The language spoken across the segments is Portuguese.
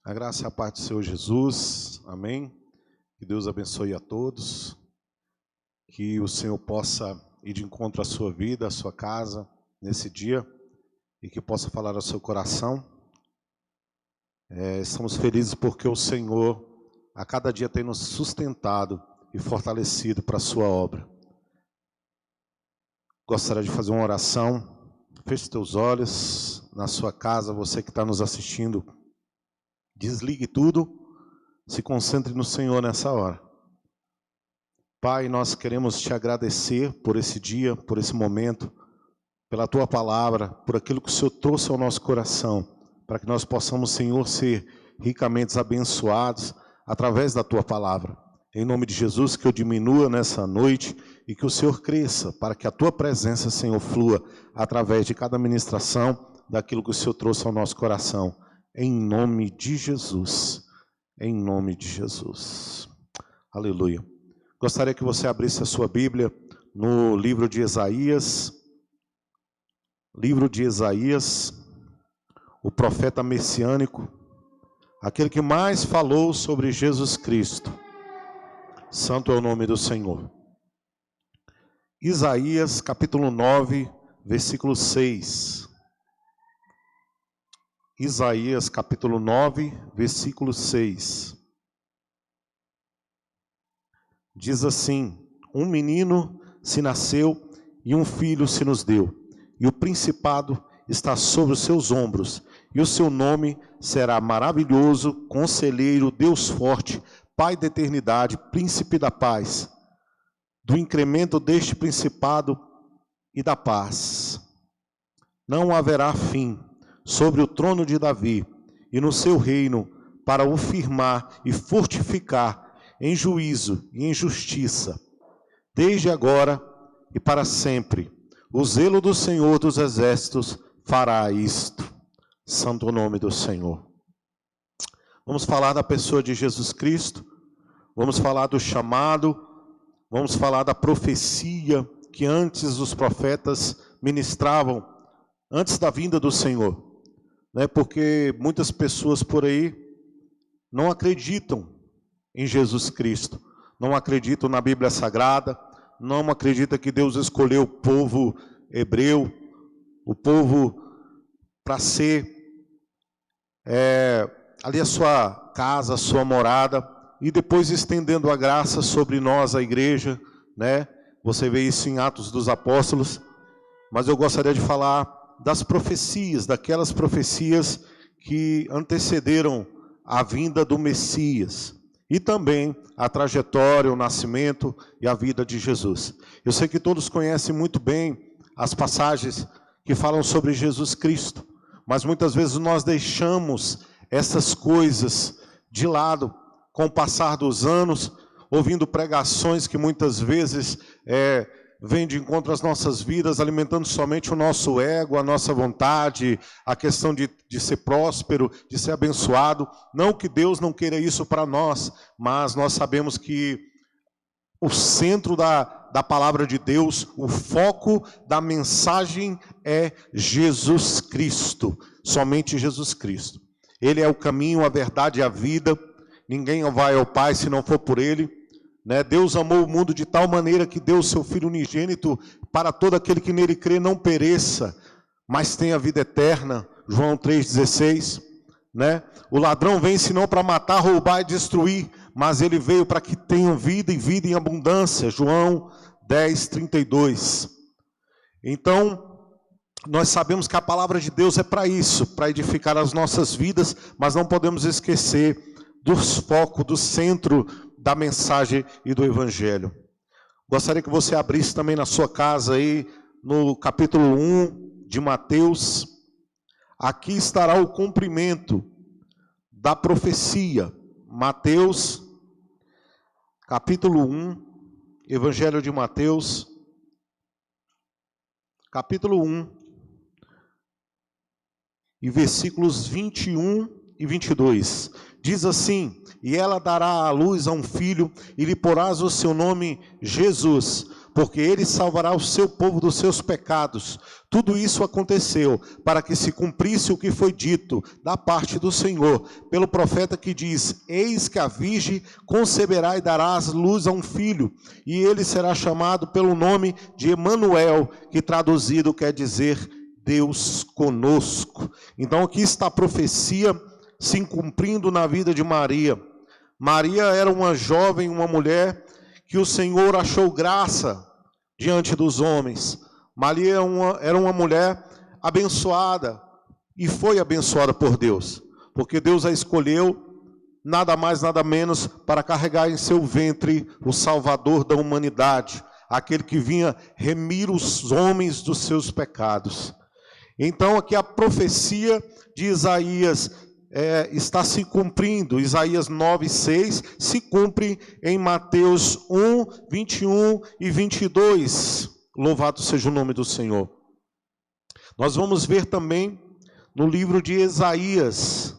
A graça e a paz do Senhor Jesus, amém? Que Deus abençoe a todos, que o Senhor possa ir de encontro à sua vida, à sua casa, nesse dia, e que possa falar ao seu coração. Estamos felizes porque o Senhor, a cada dia, tem nos sustentado e fortalecido para a sua obra. Gostaria de fazer uma oração. Feche teus olhos na sua casa, você que está nos assistindo. Desligue tudo, se concentre no Senhor nessa hora. Pai, nós queremos te agradecer por esse dia, por esse momento, pela tua palavra, por aquilo que o Senhor trouxe ao nosso coração, para que nós possamos, Senhor, ser ricamente abençoados através da tua palavra. Em nome de Jesus, que eu diminua nessa noite e que o Senhor cresça, para que a tua presença, Senhor, flua através de cada ministração daquilo que o Senhor trouxe ao nosso coração. Em nome de Jesus, em nome de Jesus. Aleluia. Gostaria que você abrisse a sua Bíblia no livro de Isaías. Livro de Isaías, o profeta messiânico, aquele que mais falou sobre Jesus Cristo. Santo é o nome do Senhor. Isaías, capítulo 9, versículo 6. Isaías, capítulo 9, versículo 6. Diz assim: um menino se nasceu e um filho se nos deu, e o principado está sobre os seus ombros, e o seu nome será maravilhoso, conselheiro, Deus forte, Pai da eternidade, príncipe da paz. Do incremento deste principado e da paz não haverá fim sobre o trono de Davi e no seu reino, para o firmar e fortificar em juízo e em justiça, desde agora e para sempre. O zelo do Senhor dos exércitos fará isto. Santo nome do Senhor. Vamos falar da pessoa de Jesus Cristo, vamos falar do chamado, vamos falar da profecia que antes os profetas ministravam, antes da vinda do Senhor. Porque muitas pessoas por aí não acreditam em Jesus Cristo, não acreditam na Bíblia Sagrada, não acreditam que Deus escolheu o povo hebreu, o povo para ser ali a sua casa, a sua morada, e depois estendendo a graça sobre nós, a igreja, Você vê isso em Atos dos Apóstolos, mas eu gostaria de falar das profecias, daquelas profecias que antecederam a vinda do Messias, e também a trajetória, o nascimento e a vida de Jesus. Eu sei que todos conhecem muito bem as passagens que falam sobre Jesus Cristo, mas muitas vezes nós deixamos essas coisas de lado com o passar dos anos, ouvindo pregações que muitas vezes vem de encontro às nossas vidas, alimentando somente o nosso ego, a nossa vontade, a questão de ser próspero, de ser abençoado. Não que Deus não queira isso para nós, mas nós sabemos que o centro da palavra de Deus, o foco da mensagem é Jesus Cristo, somente Jesus Cristo. Ele é o caminho, a verdade e a vida. Ninguém vai ao Pai se não for por Ele. Deus amou o mundo de tal maneira que deu o seu Filho unigênito para todo aquele que nele crê não pereça, mas tenha vida eterna. João 3,16. O ladrão vem senão para matar, roubar e destruir, mas ele veio para que tenham vida e vida em abundância. João 10,32. Então, nós sabemos que a palavra de Deus é para isso, para edificar as nossas vidas, mas não podemos esquecer dos focos, do centro da mensagem e do Evangelho. Gostaria que você abrisse também na sua casa aí, no capítulo 1 de Mateus. Aqui estará o cumprimento da profecia. Mateus, capítulo 1, Evangelho de Mateus, capítulo 1, e versículos 21 e 22. Diz assim: e ela dará à luz a um filho, e lhe porás o seu nome Jesus, porque ele salvará o seu povo dos seus pecados. Tudo isso aconteceu para que se cumprisse o que foi dito da parte do Senhor, pelo profeta que diz: eis que a virgem conceberá e dará luz a um filho, e ele será chamado pelo nome de Emanuel, que traduzido quer dizer Deus conosco. Então aqui está a profecia se cumprindo na vida de Maria. Maria era uma jovem, uma mulher que o Senhor achou graça diante dos homens. Maria era uma mulher abençoada e foi abençoada por Deus, porque Deus a escolheu nada mais, nada menos para carregar em seu ventre o Salvador da humanidade, aquele que vinha remir os homens dos seus pecados. Então aqui a profecia de Isaías está se cumprindo. Isaías 9:6 se cumpre em Mateus 1, 21 e 22. Louvado seja o nome do Senhor. Nós vamos ver também no livro de Isaías,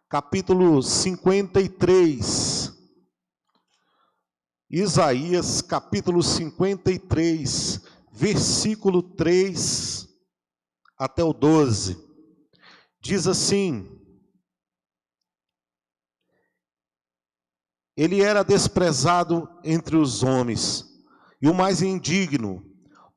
capítulo 53. Isaías, capítulo 53, versículo 3 até o 12. Diz assim: ele era desprezado entre os homens, e o mais indigno,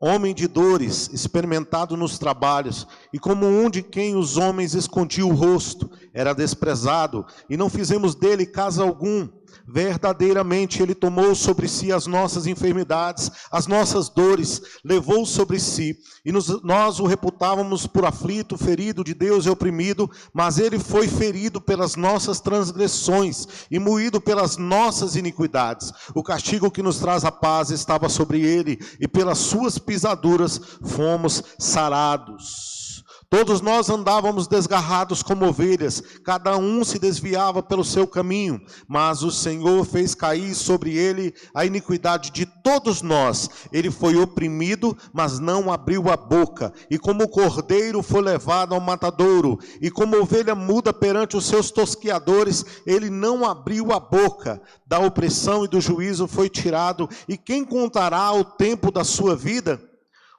homem de dores, experimentado nos trabalhos, e como um de quem os homens escondiam o rosto, era desprezado, e não fizemos dele caso algum. Verdadeiramente ele tomou sobre si as nossas enfermidades, as nossas dores, levou sobre si, e nós o reputávamos por aflito, ferido de Deus e oprimido, mas ele foi ferido pelas nossas transgressões e moído pelas nossas iniquidades. O castigo que nos traz a paz estava sobre ele, e pelas suas pisaduras fomos sarados. Todos nós andávamos desgarrados como ovelhas, cada um se desviava pelo seu caminho, mas o Senhor fez cair sobre ele a iniquidade de todos nós. Ele foi oprimido, mas não abriu a boca, e como cordeiro foi levado ao matadouro, e como ovelha muda perante os seus tosquiadores, ele não abriu a boca. Da opressão e do juízo foi tirado, e quem contará o tempo da sua vida?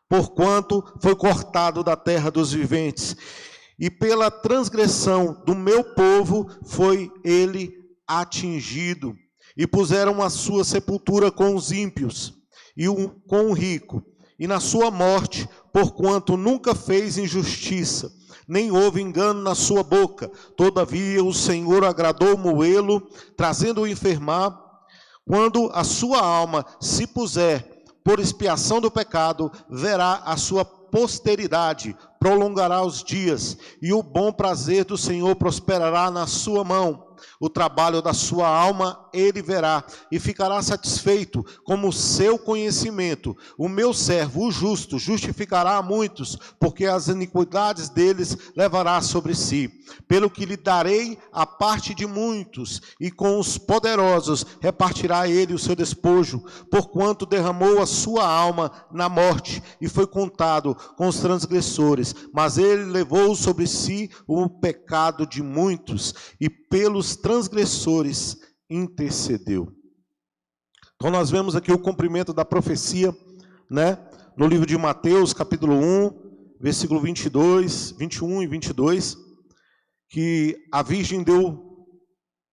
Porquanto foi cortado da terra dos viventes, e pela transgressão do meu povo foi ele atingido. E puseram a sua sepultura com os ímpios, e com o rico, e na sua morte, porquanto nunca fez injustiça, nem houve engano na sua boca. Todavia o Senhor agradou moê-lo, trazendo-o enfermar. Quando a sua alma se puser por expiação do pecado, verá a sua posteridade, prolongará os dias, e o bom prazer do Senhor prosperará na sua mão. O trabalho da sua alma ele verá, e ficará satisfeito como o seu conhecimento. O meu servo, o justo, justificará a muitos, porque as iniquidades deles levará sobre si. Pelo que lhe darei a parte de muitos, e com os poderosos repartirá ele o seu despojo, porquanto derramou a sua alma na morte, e foi contado com os transgressores. Mas ele levou sobre si o pecado de muitos, e pelos transgressores intercedeu. Então nós vemos aqui o cumprimento da profecia, né? No livro de Mateus, capítulo 1, versículo 22, 21 e 22, que a virgem deu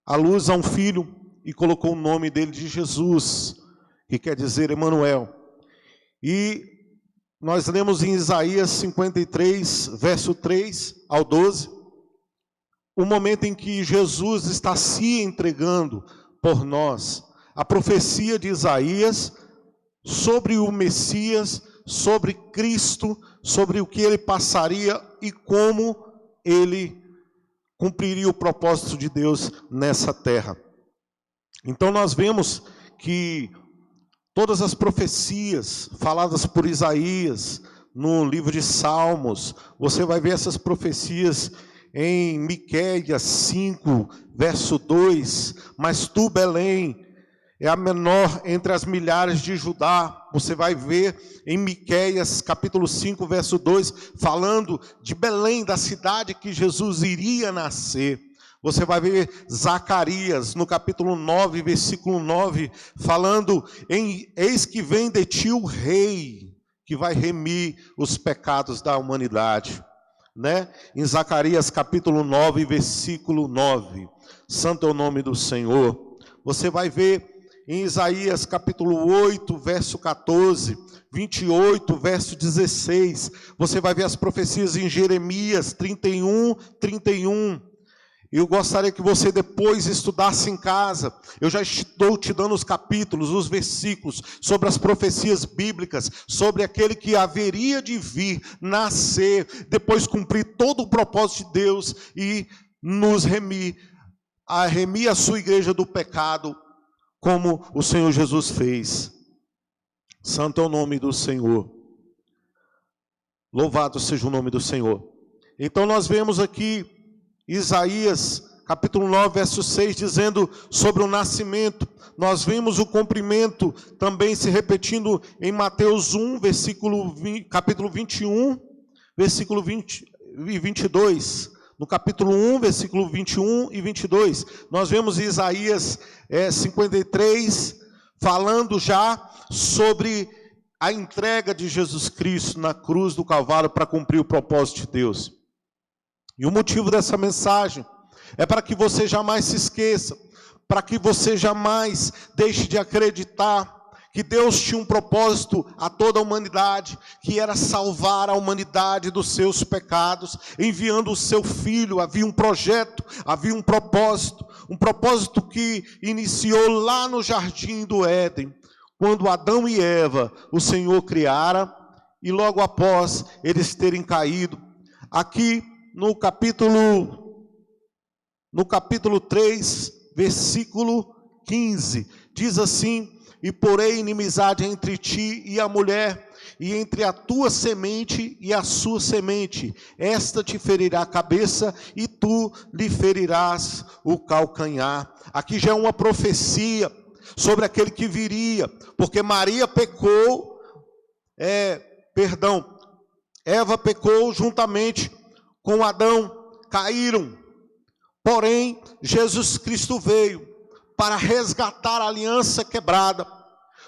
à luz a um filho e colocou o nome dele de Jesus, que quer dizer Emanuel. E nós lemos em Isaías 53, verso 3 ao 12, o momento em que Jesus está se entregando por nós. A profecia de Isaías sobre o Messias, sobre Cristo, sobre o que ele passaria e como ele cumpriria o propósito de Deus nessa terra. Então nós vemos que todas as profecias faladas por Isaías no livro de Salmos, você vai ver essas profecias em Miqueias 5, verso 2, mas tu, Belém, é a menor entre as milhares de Judá. Você vai ver em Miqueias capítulo 5, verso 2, falando de Belém, da cidade que Jesus iria nascer. Você vai ver Zacarias, no capítulo 9, versículo 9, falando eis que vem de ti o rei, que vai remir os pecados da humanidade, né? Em Zacarias capítulo 9, versículo 9, santo é o nome do Senhor. Você vai ver em Isaías capítulo 8, verso 14, 28, verso 16, você vai ver as profecias em Jeremias 31, 31, eu gostaria que você depois estudasse em casa. Eu já estou te dando os capítulos, os versículos, sobre as profecias bíblicas, sobre aquele que haveria de vir, nascer, depois cumprir todo o propósito de Deus e nos remir a sua igreja do pecado, como o Senhor Jesus fez. Santo é o nome do Senhor. Louvado seja o nome do Senhor. Então nós vemos aqui Isaías, capítulo 9, verso 6, dizendo sobre o nascimento. Nós vimos o cumprimento também se repetindo em Mateus 1, capítulo 21, versículo 20 e 22. No capítulo 1, versículo 21 e 22. Nós vemos Isaías 53, falando já sobre a entrega de Jesus Cristo na cruz do Calvário para cumprir o propósito de Deus. E o motivo dessa mensagem é para que você jamais se esqueça, para que você jamais deixe de acreditar que Deus tinha um propósito a toda a humanidade, que era salvar a humanidade dos seus pecados, enviando o seu Filho. Havia um projeto, havia um propósito que iniciou lá no jardim do Éden, quando Adão e Eva o Senhor criara, e logo após eles terem caído. Aqui no capítulo 3, versículo 15, diz assim: e porém inimizade entre ti e a mulher, e entre a tua semente e a sua semente, esta te ferirá a cabeça, e tu lhe ferirás o calcanhar. Aqui já é uma profecia sobre aquele que viria, porque Maria pecou, Eva pecou juntamente com Adão, caíram. Porém, Jesus Cristo veio para resgatar a aliança quebrada.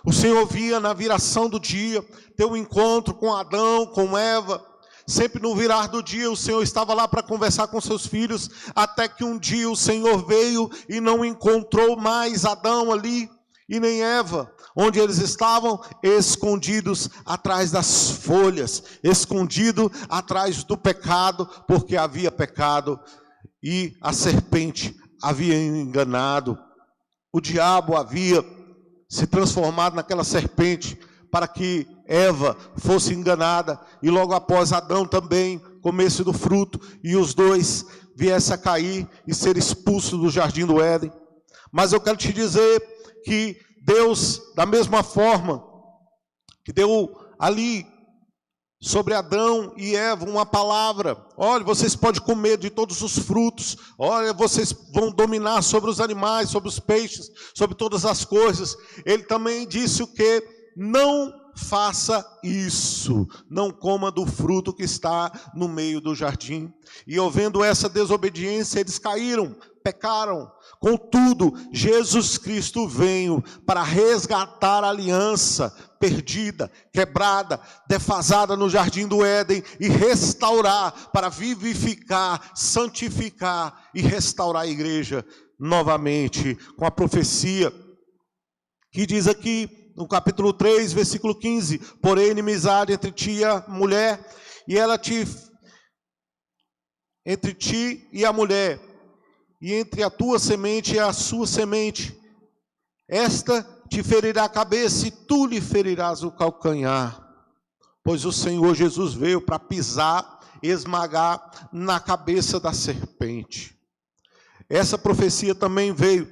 O Senhor via na viração do dia, ter um encontro com Adão, com Eva. Sempre no virar do dia, o Senhor estava lá para conversar com seus filhos, até que um dia o Senhor veio e não encontrou mais Adão ali, e nem Eva, onde eles estavam escondidos atrás das folhas, escondido atrás do pecado, porque havia pecado, e a serpente havia enganado, o diabo havia se transformado naquela serpente, para que Eva fosse enganada, e logo após Adão também comesse do fruto, e os dois viessem a cair e ser expulsos do jardim do Éden. Mas eu quero te dizer que Deus, da mesma forma que deu ali sobre Adão e Eva uma palavra: olha, vocês podem comer de todos os frutos, olha, vocês vão dominar sobre os animais, sobre os peixes, sobre todas as coisas. Ele também disse o que? Não faça isso, não coma do fruto que está no meio do jardim. E ouvindo essa desobediência, eles caíram, pecaram. Contudo, Jesus Cristo veio para resgatar a aliança perdida, quebrada, defasada no jardim do Éden, e restaurar, para vivificar, santificar e restaurar a igreja novamente, com a profecia que diz aqui no capítulo 3, versículo 15: porém inimizade entre ti e a mulher, e ela entre ti e a mulher, e entre a tua semente e a sua semente, esta te ferirá a cabeça, e tu lhe ferirás o calcanhar. Pois o Senhor Jesus veio para pisar, esmagar na cabeça da serpente. Essa profecia também veio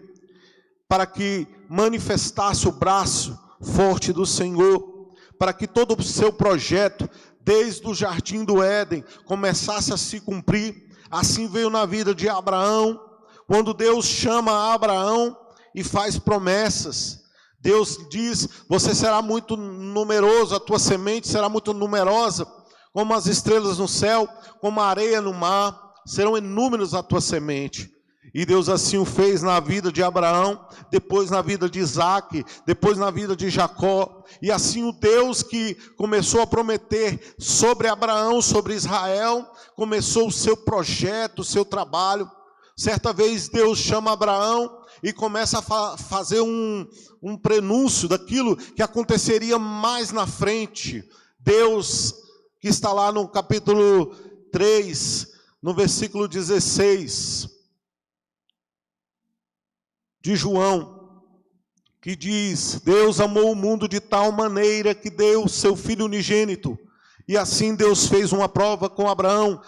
para que manifestasse o braço forte do Senhor, para que todo o seu projeto, desde o jardim do Éden, começasse a se cumprir. Assim veio na vida de Abraão, quando Deus chama Abraão e faz promessas. Deus diz: você será muito numeroso, a tua semente será muito numerosa, como as estrelas no céu, como a areia no mar, serão inúmeros a tua semente. E Deus assim o fez na vida de Abraão, depois na vida de Isaac, depois na vida de Jacó. E assim o Deus que começou a prometer sobre Abraão, sobre Israel, começou o seu projeto, o seu trabalho. Certa vez Deus chama Abraão e começa a fazer um prenúncio daquilo que aconteceria mais na frente. Deus, que está lá no capítulo 3, no versículo 16... de João, que diz: Deus amou o mundo de tal maneira que deu seu Filho unigênito, e assim Deus fez uma prova com Abraão.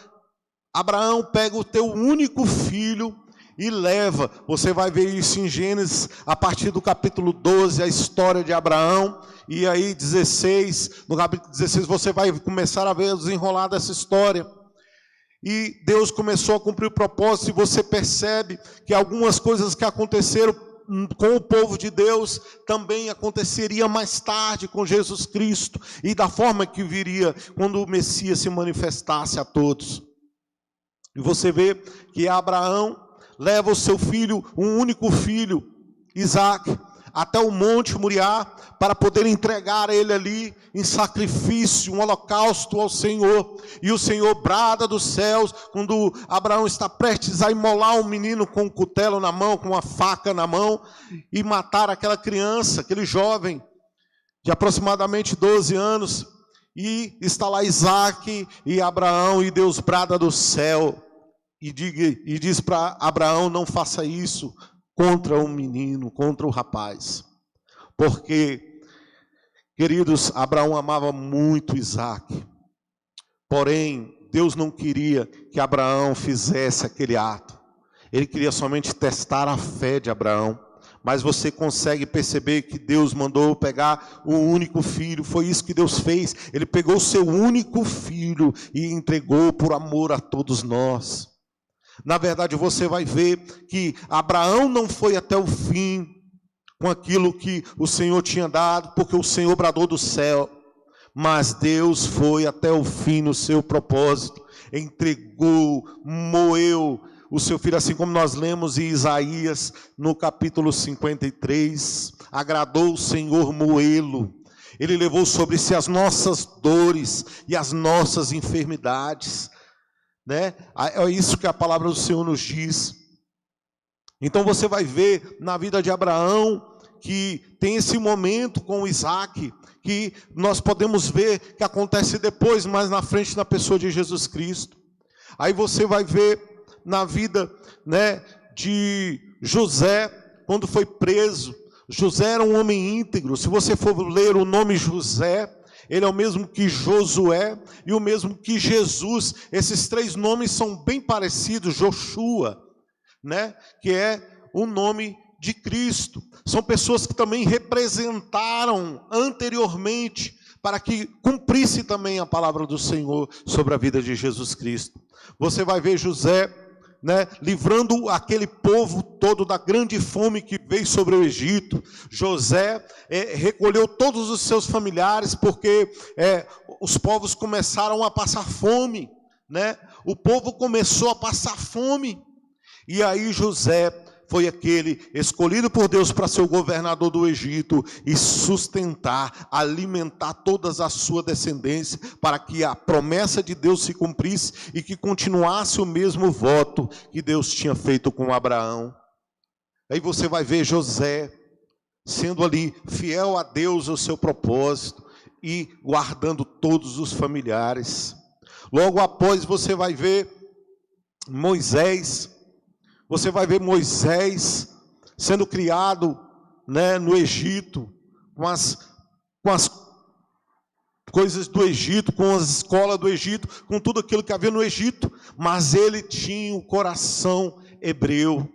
Abraão, pega o teu único filho e leva. Você vai ver isso em Gênesis, a partir do capítulo 12, a história de Abraão, e aí 16, no capítulo 16 você vai começar a ver o desenrolar dessa história. E Deus começou a cumprir o propósito, e você percebe que algumas coisas que aconteceram com o povo de Deus também aconteceria mais tarde com Jesus Cristo, e da forma que viria quando o Messias se manifestasse a todos. E você vê que Abraão leva o seu filho, um único filho, Isaac, até o Monte Moriá, para poder entregar ele ali em sacrifício, um holocausto ao Senhor. E o Senhor brada dos céus, quando Abraão está prestes a imolar um menino com um cutelo na mão, com uma faca na mão, e matar aquela criança, aquele jovem, de aproximadamente 12 anos. E está lá Isaac e Abraão, e Deus brada do céu, e diz para Abraão: não faça isso contra o menino, contra o rapaz. Porque, queridos, Abraão amava muito Isaac. Porém, Deus não queria que Abraão fizesse aquele ato. Ele queria somente testar a fé de Abraão. Mas você consegue perceber que Deus mandou pegar o único filho. Foi isso que Deus fez. Ele pegou o seu único filho e entregou por amor a todos nós. Na verdade, você vai ver que Abraão não foi até o fim com aquilo que o Senhor tinha dado, porque o Senhor bradou do céu. Mas Deus foi até o fim no seu propósito, entregou, moeu o seu filho, assim como nós lemos em Isaías, no capítulo 53, agradou o Senhor moê-lo. Ele levou sobre si as nossas dores e as nossas enfermidades. Né? É isso que a palavra do Senhor nos diz. Então você vai ver na vida de Abraão que tem esse momento com Isaac, que nós podemos ver que acontece depois, mais na frente, na pessoa de Jesus Cristo. Aí você vai ver na vida, né, de José, quando foi preso. José era um homem íntegro. Se você for ler o nome José, ele é o mesmo que Josué e o mesmo que Jesus. Esses três nomes são bem parecidos. Joshua, né? Que é o nome de Cristo. São pessoas que também representaram anteriormente para que cumprisse também a palavra do Senhor sobre a vida de Jesus Cristo. Você vai ver José, né, livrando aquele povo todo da grande fome que veio sobre o Egito. José recolheu todos os seus familiares, porque os povos começaram a passar fome, né? O povo começou a passar fome, e aí José foi aquele escolhido por Deus para ser o governador do Egito e sustentar, alimentar toda a sua descendência, para que a promessa de Deus se cumprisse e que continuasse o mesmo voto que Deus tinha feito com Abraão. Aí você vai ver José sendo ali fiel a Deus, ao seu propósito, e guardando todos os familiares. Logo após você vai ver Moisés. Você vai ver Moisés sendo criado, né, no Egito, com as coisas do Egito, com as escolas do Egito, com tudo aquilo que havia no Egito, mas ele tinha o coração hebreu.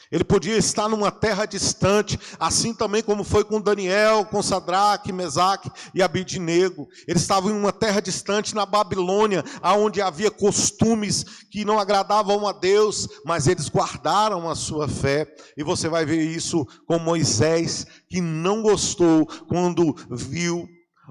Ele podia estar numa terra distante, assim também como foi com Daniel, com Sadraque, Mesaque e Abidnego. Eles estavam em uma terra distante, na Babilônia, onde havia costumes que não agradavam a Deus, mas eles guardaram a sua fé. E você vai ver isso com Moisés, que não gostou quando viu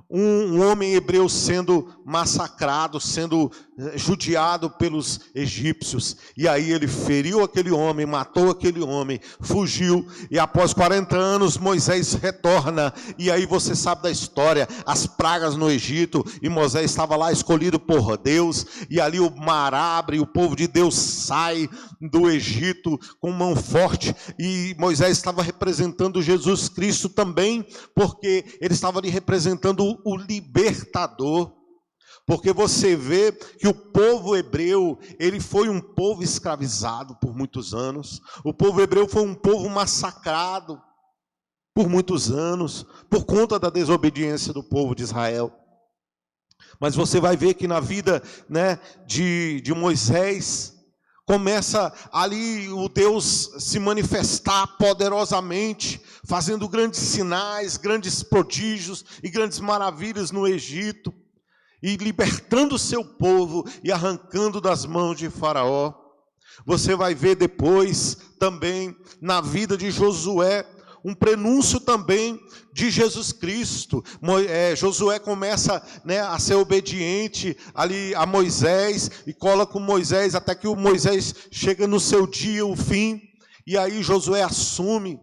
um homem hebreu sendo massacrado, sendo judiado pelos egípcios. E aí ele feriu aquele homem, matou aquele homem, fugiu. E após 40 anos Moisés retorna. E aí você sabe da história, as pragas no Egito. E Moisés estava lá escolhido por Deus. E ali o mar abre, o povo de Deus sai do Egito com mão forte. E Moisés estava representando Jesus Cristo também, porque ele estava ali representando o libertador. Porque você vê que o povo hebreu, ele foi um povo escravizado por muitos anos. O povo hebreu foi um povo massacrado por muitos anos, por conta da desobediência do povo de Israel. Mas você vai ver que na vida, né, de Moisés, começa ali o Deus se manifestar poderosamente, fazendo grandes sinais, grandes prodígios e grandes maravilhas no Egito, e libertando o seu povo e arrancando das mãos de Faraó. Você vai ver depois também na vida de Josué, um prenúncio também de Jesus Cristo. Josué começa, né, a ser obediente ali a Moisés, e cola com Moisés até que o Moisés chega no seu dia, o fim, e aí Josué assume.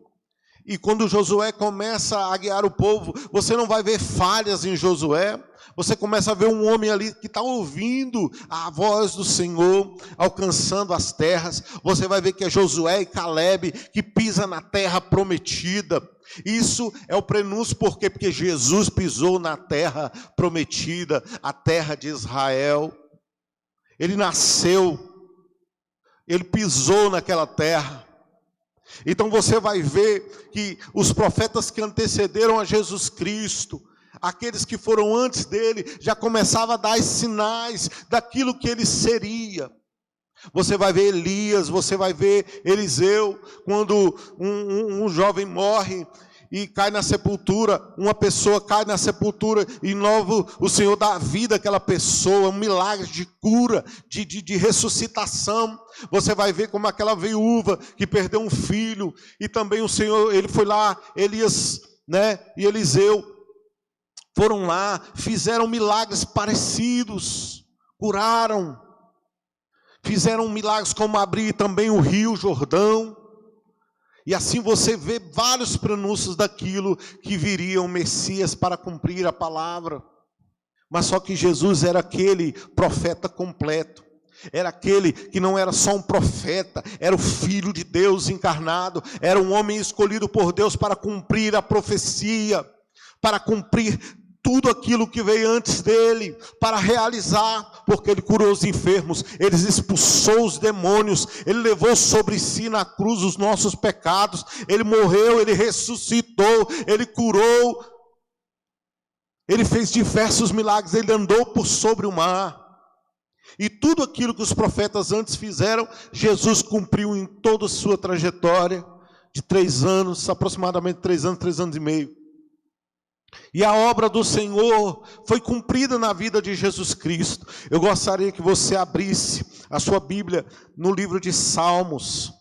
E quando Josué começa a guiar o povo, você não vai ver falhas em Josué. Você começa a ver um homem ali que está ouvindo a voz do Senhor, alcançando as terras. Você vai ver que é Josué e Calebe que pisa na terra prometida. Isso é o prenúncio, por quê? Porque Jesus pisou na terra prometida, a terra de Israel. Ele nasceu, ele pisou naquela terra. Então você vai ver que os profetas que antecederam a Jesus Cristo, aqueles que foram antes dele, já começavam a dar sinais daquilo que ele seria. Você vai ver Elias, você vai ver Eliseu, quando um jovem morre e cai na sepultura, uma pessoa cai na sepultura e novo o Senhor dá vida àquela pessoa, um milagre de cura, de ressuscitação. Você vai ver como aquela viúva que perdeu um filho, e também o Senhor, ele foi lá, Elias, né, e Eliseu foram lá, fizeram milagres parecidos, curaram, fizeram milagres como abrir também o rio Jordão. E assim você vê vários prenúncios daquilo que viria o Messias para cumprir a palavra. Mas só que Jesus era aquele profeta completo. Era aquele que não era só um profeta, era o Filho de Deus encarnado. Era um homem escolhido por Deus para cumprir a profecia, para cumprir tudo aquilo que veio antes dele, para realizar, porque ele curou os enfermos, ele expulsou os demônios, ele levou sobre si na cruz os nossos pecados, ele morreu, ele ressuscitou, ele curou, ele fez diversos milagres, ele andou por sobre o mar. E tudo aquilo que os profetas antes fizeram, Jesus cumpriu em toda a sua trajetória de 3 anos, aproximadamente 3 anos e meio. E a obra do Senhor foi cumprida na vida de Jesus Cristo. Eu gostaria que você abrisse a sua Bíblia no livro de Salmos.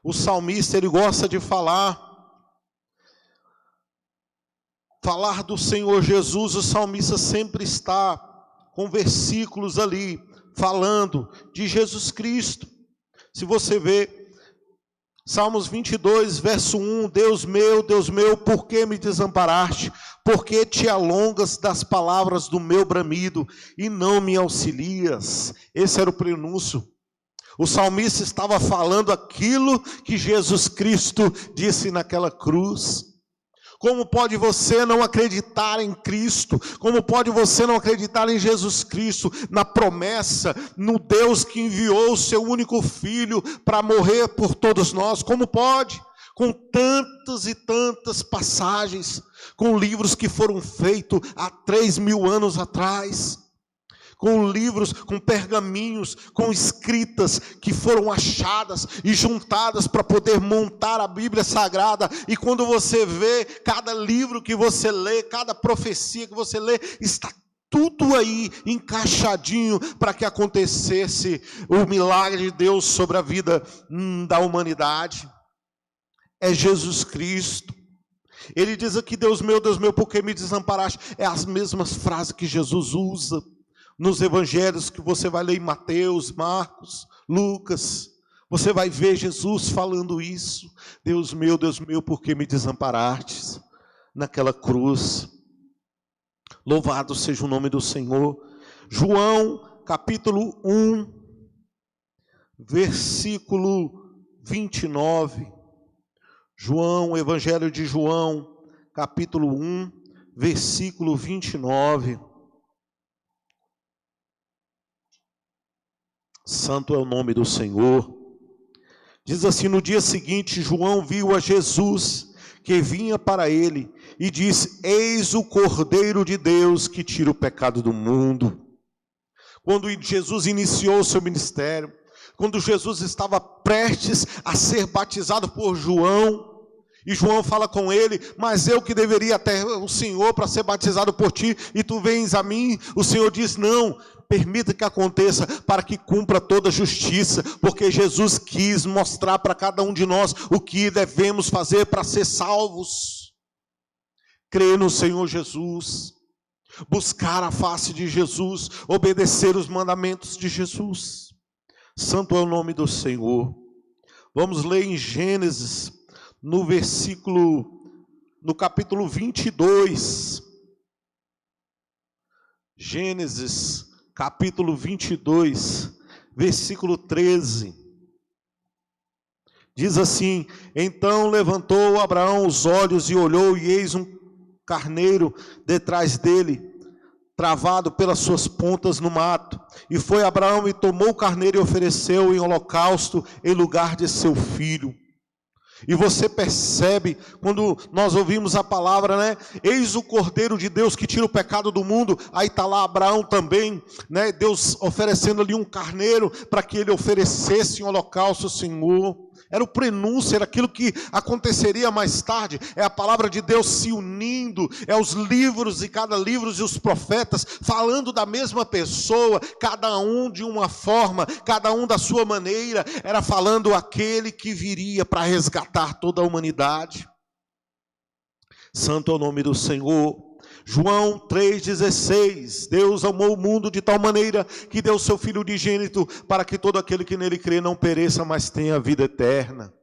O salmista, ele gosta de falar do Senhor Jesus. O salmista sempre está com versículos ali, falando de Jesus Cristo. Se você vê Salmos 22, verso 1, Deus meu, por que me desamparaste? Por que te alongas das palavras do meu bramido e não me auxilias? Esse era o prenúncio. O salmista estava falando aquilo que Jesus Cristo disse naquela cruz. Como pode você não acreditar em Cristo? Como pode você não acreditar em Jesus Cristo, na promessa, no Deus que enviou o seu único Filho para morrer por todos nós? Como pode? Com tantas e tantas passagens, com livros que foram feitos há 3.000 anos atrás, com livros, com pergaminhos, com escritas que foram achadas e juntadas para poder montar a Bíblia Sagrada. E quando você vê cada livro que você lê, cada profecia que você lê, está tudo aí encaixadinho para que acontecesse o milagre de Deus sobre a vida da humanidade. É Jesus Cristo. Ele diz aqui, Deus meu, por que me desamparaste? É as mesmas frases que Jesus usa nos evangelhos que você vai ler em Mateus, Marcos, Lucas. Você vai ver Jesus falando isso. Deus meu, por que me desamparastes? Naquela cruz. Louvado seja o nome do Senhor. João, capítulo 1, versículo 29. João, Evangelho de João, capítulo 1, versículo 29. Santo é o nome do Senhor. Diz assim: no dia seguinte, João viu a Jesus que vinha para ele e disse: eis o Cordeiro de Deus que tira o pecado do mundo. Quando Jesus iniciou o seu ministério, quando Jesus estava prestes a ser batizado por João, e João fala com ele: mas eu que deveria até o Senhor para ser batizado por ti, e tu vens a mim. O Senhor diz: não, permita que aconteça para que cumpra toda a justiça, porque Jesus quis mostrar para cada um de nós o que devemos fazer para ser salvos. Crer no Senhor Jesus, buscar a face de Jesus, obedecer os mandamentos de Jesus. Santo é o nome do Senhor. Vamos ler em Gênesis, no capítulo 22. Gênesis, capítulo 22, versículo 13. Diz assim: então levantou Abraão os olhos e olhou, e eis um carneiro detrás dele, travado pelas suas pontas no mato. E foi Abraão e tomou o carneiro e ofereceu em holocausto em lugar de seu filho. E você percebe, quando nós ouvimos a palavra, né? Eis o Cordeiro de Deus que tira o pecado do mundo. Aí está lá Abraão também, né? Deus oferecendo ali um carneiro para que ele oferecesse em holocausto ao Senhor. Era o prenúncio, era aquilo que aconteceria mais tarde. É a palavra de Deus se unindo, é os livros e cada livro e os profetas falando da mesma pessoa, cada um de uma forma, cada um da sua maneira. Era falando aquele que viria para resgatar toda a humanidade. Santo é o nome do Senhor. João 3,16, Deus amou o mundo de tal maneira que deu seu Filho unigênito para que todo aquele que nele crê não pereça, mas tenha vida eterna.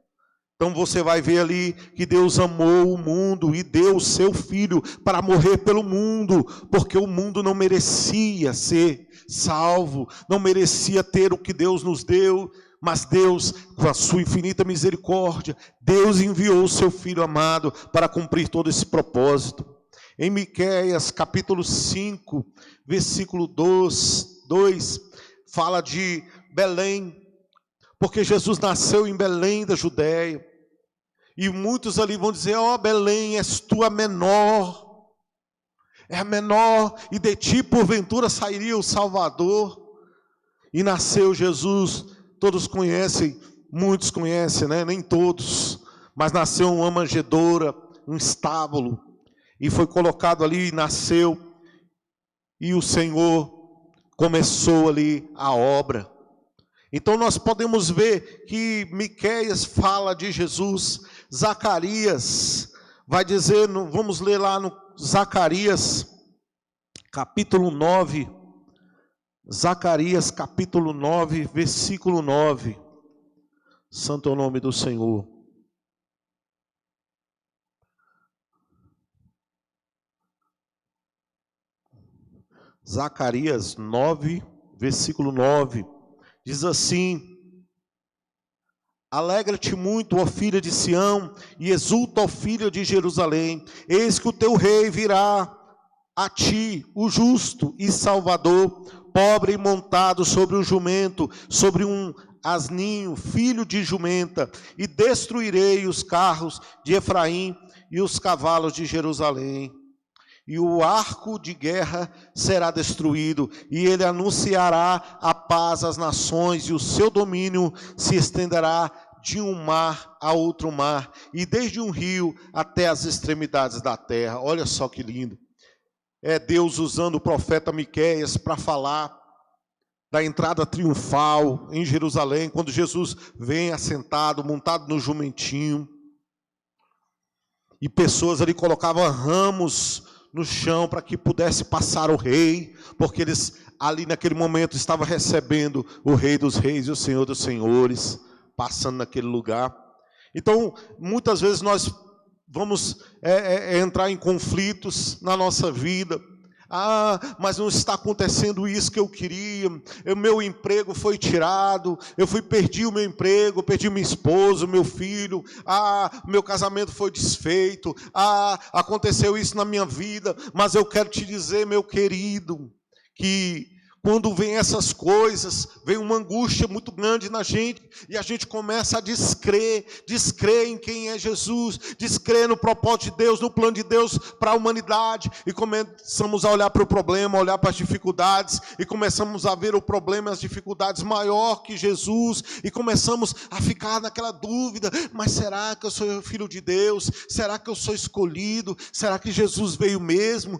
Então você vai ver ali que Deus amou o mundo e deu o seu Filho para morrer pelo mundo, porque o mundo não merecia ser salvo, não merecia ter o que Deus nos deu. Mas Deus, com a sua infinita misericórdia, Deus enviou o seu Filho amado para cumprir todo esse propósito. Em Miqueias, capítulo 5, versículo 2, fala de Belém, porque Jesus nasceu em Belém da Judéia. E muitos ali vão dizer: ó Belém, és tu a menor, é a menor, e de ti porventura sairia o Salvador. E nasceu Jesus, todos conhecem, muitos conhecem, né? Nem todos, mas nasceu uma manjedoura, um estábulo, e foi colocado ali, e nasceu, e o Senhor começou ali a obra. Então nós podemos ver que Miqueias fala de Jesus, Zacarias vai dizer, vamos ler lá no Zacarias, capítulo 9, Zacarias capítulo 9, versículo 9, santo é o nome do Senhor. Zacarias 9, versículo 9, diz assim: alegra-te muito, ó filha de Sião, e exulta, ó filha de Jerusalém, eis que o teu rei virá a ti, o justo e salvador, pobre e montado sobre um jumento, sobre um asninho, filho de jumenta, e destruirei os carros de Efraim e os cavalos de Jerusalém. E o arco de guerra será destruído, e ele anunciará a paz às nações, e o seu domínio se estenderá de um mar a outro mar, e desde um rio até as extremidades da terra. Olha só que lindo. É Deus usando o profeta Miqueias para falar da entrada triunfal em Jerusalém, quando Jesus vem assentado, montado no jumentinho. E pessoas ali colocavam ramos no chão para que pudesse passar o rei, porque eles ali naquele momento estavam recebendo o Rei dos Reis e o Senhor dos Senhores, passando naquele lugar. Então, muitas vezes nós vamos entrar em conflitos na nossa vida. Mas não está acontecendo isso que eu queria. O meu emprego foi tirado. Perdi o meu emprego, perdi minha esposa, meu filho. Meu casamento foi desfeito. Aconteceu isso na minha vida. Mas eu quero te dizer, meu querido, que quando vem essas coisas, vem uma angústia muito grande na gente, e a gente começa a descrer em quem é Jesus, descrer no propósito de Deus, no plano de Deus para a humanidade, e começamos a olhar para o problema, olhar para as dificuldades, e começamos a ver o problema e as dificuldades maior que Jesus, e começamos a ficar naquela dúvida, mas será que eu sou filho de Deus? Será que eu sou escolhido? Será que Jesus veio mesmo?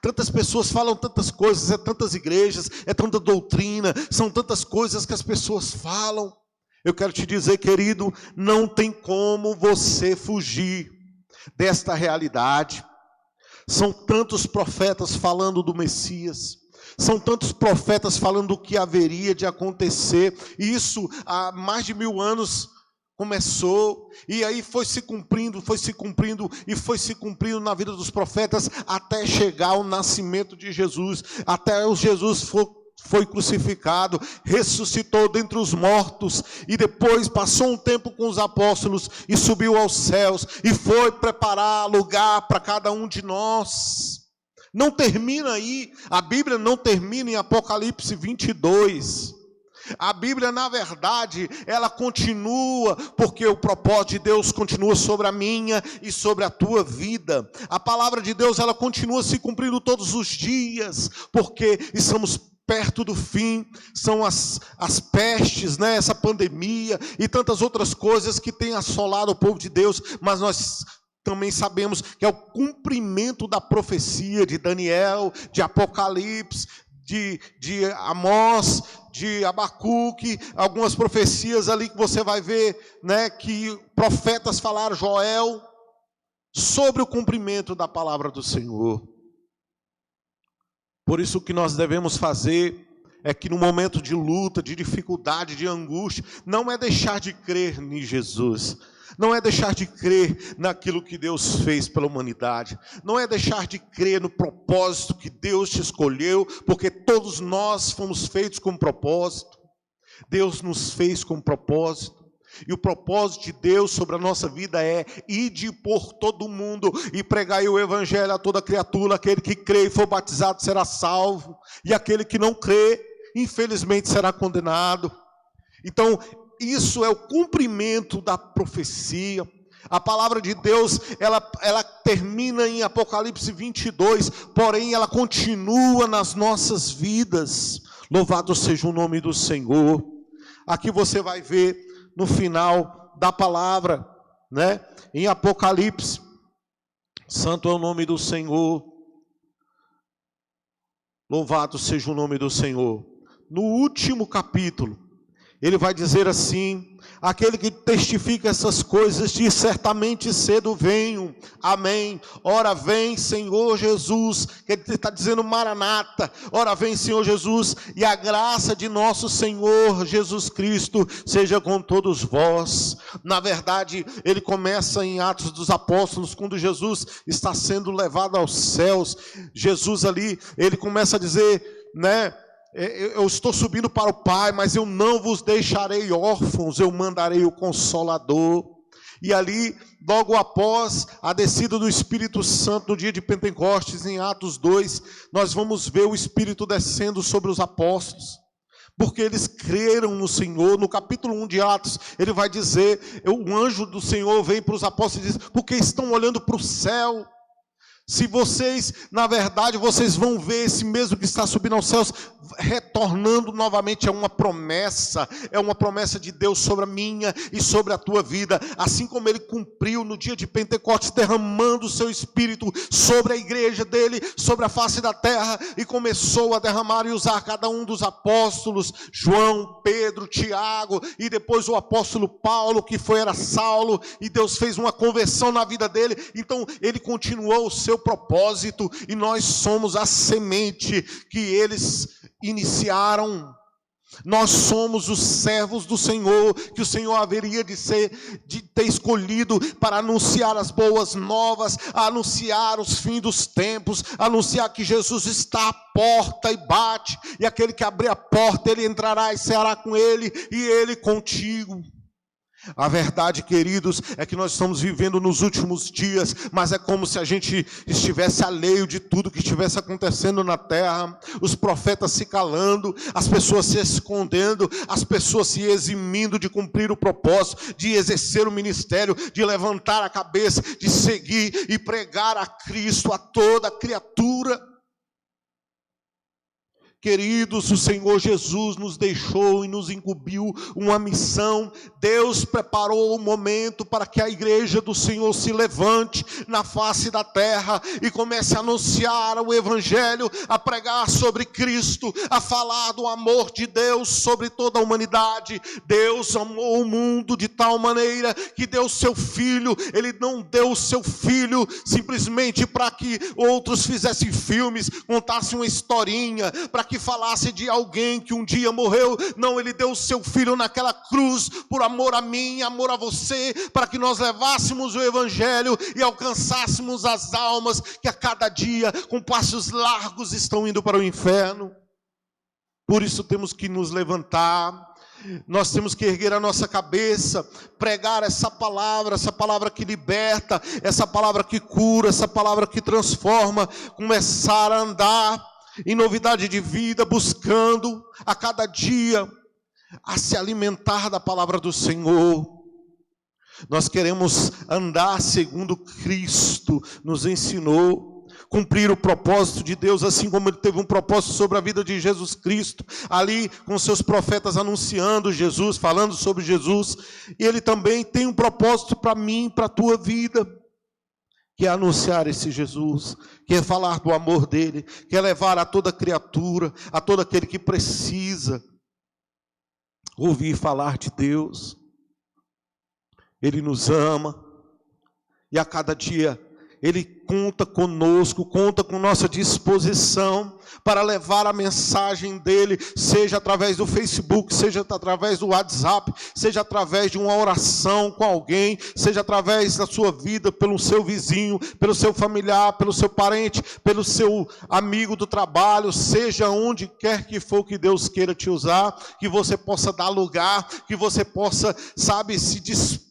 Tantas pessoas falam tantas coisas, tantas igrejas, é tanta doutrina, são tantas coisas que as pessoas falam. Eu quero te dizer, querido, não tem como você fugir desta realidade. São tantos profetas falando do Messias, são tantos profetas falando do que haveria de acontecer, e isso há mais de 1000 anos começou, e aí foi se cumprindo na vida dos profetas, até chegar ao nascimento de Jesus, até o Jesus foi crucificado, ressuscitou dentre os mortos, e depois passou um tempo com os apóstolos, e subiu aos céus, e foi preparar lugar para cada um de nós. Não termina aí, a Bíblia não termina em Apocalipse 22, a Bíblia, na verdade, ela continua, porque o propósito de Deus continua sobre a minha e sobre a tua vida. A palavra de Deus, ela continua se cumprindo todos os dias, porque estamos perto do fim. São as pestes, né? Essa pandemia e tantas outras coisas que têm assolado o povo de Deus, mas nós também sabemos que é o cumprimento da profecia de Daniel, de Apocalipse, de Amós, de Abacuque, algumas profecias ali que você vai ver, né, que profetas falaram, Joel, sobre o cumprimento da palavra do Senhor. Por isso o que nós devemos fazer é que no momento de luta, de dificuldade, de angústia, não é deixar de crer em Jesus, não é deixar de crer naquilo que Deus fez pela humanidade, não é deixar de crer no propósito que Deus te escolheu, porque todos nós fomos feitos com propósito. Deus nos fez com propósito, e o propósito de Deus sobre a nossa vida é ide por todo o mundo e pregai o evangelho a toda criatura. Aquele que crê e for batizado será salvo, e aquele que não crê, infelizmente será condenado. Então, isso é o cumprimento da profecia. A palavra de Deus, ela termina em Apocalipse 22, porém ela continua nas nossas vidas. Louvado seja o nome do Senhor. Aqui você vai ver no final da palavra, né? Em Apocalipse, santo é o nome do Senhor. Louvado seja o nome do Senhor. No último capítulo, ele vai dizer assim: aquele que testifica essas coisas diz, certamente cedo venho, amém. Ora vem Senhor Jesus, que ele está dizendo Maranata, ora vem Senhor Jesus, e a graça de nosso Senhor Jesus Cristo seja com todos vós. Na verdade, ele começa em Atos dos Apóstolos, quando Jesus está sendo levado aos céus. Jesus ali, ele começa a dizer, né? Eu estou subindo para o Pai, mas eu não vos deixarei órfãos, eu mandarei o Consolador. E ali, logo após a descida do Espírito Santo no dia de Pentecostes, em Atos 2, nós vamos ver o Espírito descendo sobre os apóstolos, porque eles creram no Senhor. No capítulo 1 de Atos, ele vai dizer, o anjo do Senhor vem para os apóstolos e diz, porque estão olhando para o céu. Se vocês, na verdade, vocês vão ver esse mesmo que está subindo aos céus, retornando novamente. É uma promessa de Deus sobre a minha e sobre a tua vida. Assim como Ele cumpriu no dia de Pentecostes, derramando o seu Espírito sobre a igreja dele, sobre a face da terra, e começou a derramar e usar cada um dos apóstolos, João, Pedro, Tiago, e depois o apóstolo Paulo, que era Saulo, e Deus fez uma conversão na vida dele. Então Ele continuou o seu propósito, e nós somos a semente que eles iniciaram. Nós somos os servos do Senhor, que o Senhor haveria de ter escolhido para anunciar as boas novas, anunciar os fins dos tempos, anunciar que Jesus está à porta e bate, e aquele que abrir a porta, ele entrará e ceará com ele, e ele contigo. A verdade, queridos, é que nós estamos vivendo nos últimos dias, mas é como se a gente estivesse alheio de tudo que estivesse acontecendo na terra. Os profetas se calando, as pessoas se escondendo, as pessoas se eximindo de cumprir o propósito, de exercer o ministério, de levantar a cabeça, de seguir e pregar a Cristo a toda criatura. Queridos, o Senhor Jesus nos deixou e nos incumbiu uma missão. Deus preparou o momento para que a igreja do Senhor se levante na face da terra e comece a anunciar o Evangelho, a pregar sobre Cristo, a falar do amor de Deus sobre toda a humanidade. Deus amou o mundo de tal maneira que deu o seu Filho. Ele não deu o seu Filho simplesmente para que outros fizessem filmes, contassem uma historinha, para que falasse de alguém que um dia morreu. Não, Ele deu o seu Filho naquela cruz, por amor a mim, amor a você, para que nós levássemos o Evangelho e alcançássemos as almas que a cada dia, com passos largos, estão indo para o inferno. Por isso temos que nos levantar, nós temos que erguer a nossa cabeça, pregar essa palavra que liberta, essa palavra que cura, essa palavra que transforma, começar a andar em novidade de vida, buscando a cada dia a se alimentar da palavra do Senhor. Nós queremos andar segundo Cristo nos ensinou, cumprir o propósito de Deus, assim como Ele teve um propósito sobre a vida de Jesus Cristo, ali com seus profetas anunciando Jesus, falando sobre Jesus. E Ele também tem um propósito para mim, para a tua vida, que é anunciar esse Jesus, que é falar do amor dele, que é levar a toda criatura, a todo aquele que precisa ouvir falar de Deus. Ele nos ama, e a cada dia Ele conta conosco, conta com nossa disposição para levar a mensagem dele, seja através do Facebook, seja através do WhatsApp, seja através de uma oração com alguém, seja através da sua vida, pelo seu vizinho, pelo seu familiar, pelo seu parente, pelo seu amigo do trabalho, seja onde quer que for que Deus queira te usar, que você possa dar lugar, que você possa, se dispor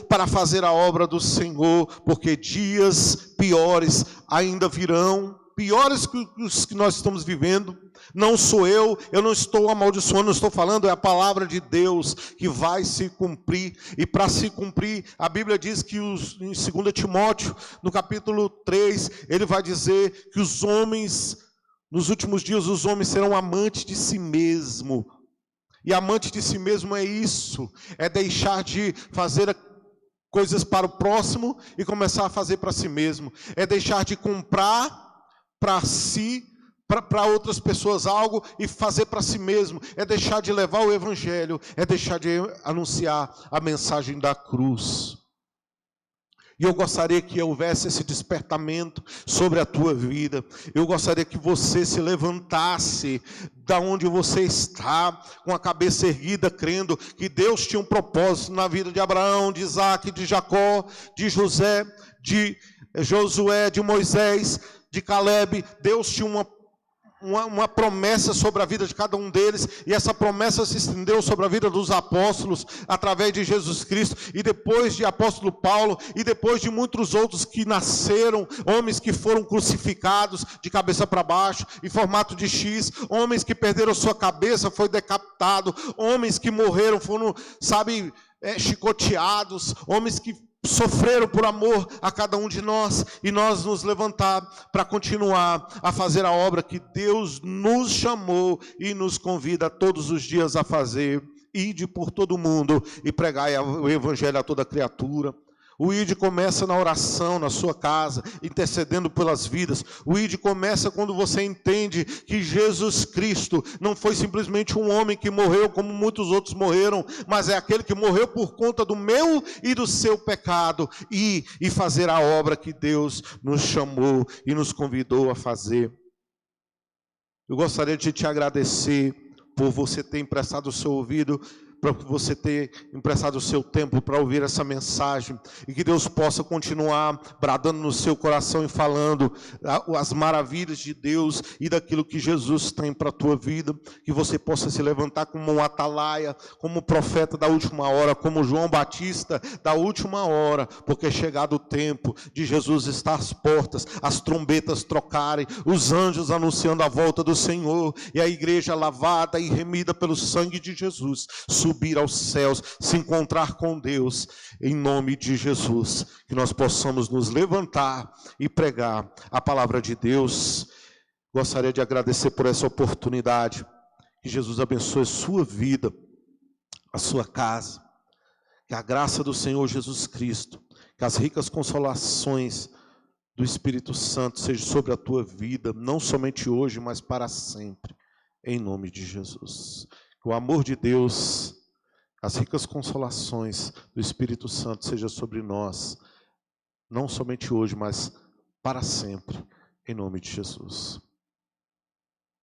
para fazer a obra do Senhor, porque dias piores ainda virão, piores que os que nós estamos vivendo. Não sou eu não estou amaldiçoando, não estou falando, é a palavra de Deus que vai se cumprir. E para se cumprir, a Bíblia diz que em 2 Timóteo, no capítulo 3, ele vai dizer que os homens, nos últimos dias, os homens serão amantes de si mesmo. E amante de si mesmo é isso, é deixar de fazer coisas para o próximo e começar a fazer para si mesmo. É deixar de comprar para si, para outras pessoas algo e fazer para si mesmo. É deixar de levar o Evangelho, é deixar de anunciar a mensagem da cruz. E eu gostaria que houvesse esse despertamento sobre a tua vida. Eu gostaria que você se levantasse da onde você está, com a cabeça erguida, crendo que Deus tinha um propósito na vida de Abraão, de Isaac, de Jacó, de José, de Josué, de Moisés, de Caleb. Deus tinha uma promessa sobre a vida de cada um deles, e essa promessa se estendeu sobre a vida dos apóstolos, através de Jesus Cristo, e depois de apóstolo Paulo, e depois de muitos outros que nasceram, homens que foram crucificados de cabeça para baixo, em formato de X, homens que perderam sua cabeça, foi decapitado, homens que morreram, foram, chicoteados, homens que sofreram por amor a cada um de nós, e nós nos levantar para continuar a fazer a obra que Deus nos chamou e nos convida todos os dias a fazer. Ide por todo mundo e pregai o evangelho a toda criatura. O ID começa na oração, na sua casa, intercedendo pelas vidas. O ID começa quando você entende que Jesus Cristo não foi simplesmente um homem que morreu como muitos outros morreram, mas é aquele que morreu por conta do meu e do seu pecado, e fazer a obra que Deus nos chamou e nos convidou a fazer. Eu gostaria de te agradecer por você ter emprestado o seu ouvido, para você ter emprestado o seu tempo para ouvir essa mensagem, e que Deus possa continuar bradando no seu coração e falando as maravilhas de Deus e daquilo que Jesus tem para a tua vida, que você possa se levantar como um atalaia, como profeta da última hora, como João Batista da última hora, porque é chegado o tempo de Jesus estar às portas, as trombetas trocarem, os anjos anunciando a volta do Senhor, e a igreja lavada e remida pelo sangue de Jesus, subir aos céus, se encontrar com Deus, em nome de Jesus, que nós possamos nos levantar e pregar a palavra de Deus. Gostaria de agradecer por essa oportunidade, que Jesus abençoe a sua vida, a sua casa, que a graça do Senhor Jesus Cristo, que as ricas consolações do Espírito Santo sejam sobre a tua vida, não somente hoje, mas para sempre, em nome de Jesus. Que o amor de Deus, as ricas consolações do Espírito Santo sejam sobre nós, não somente hoje, mas para sempre, em nome de Jesus.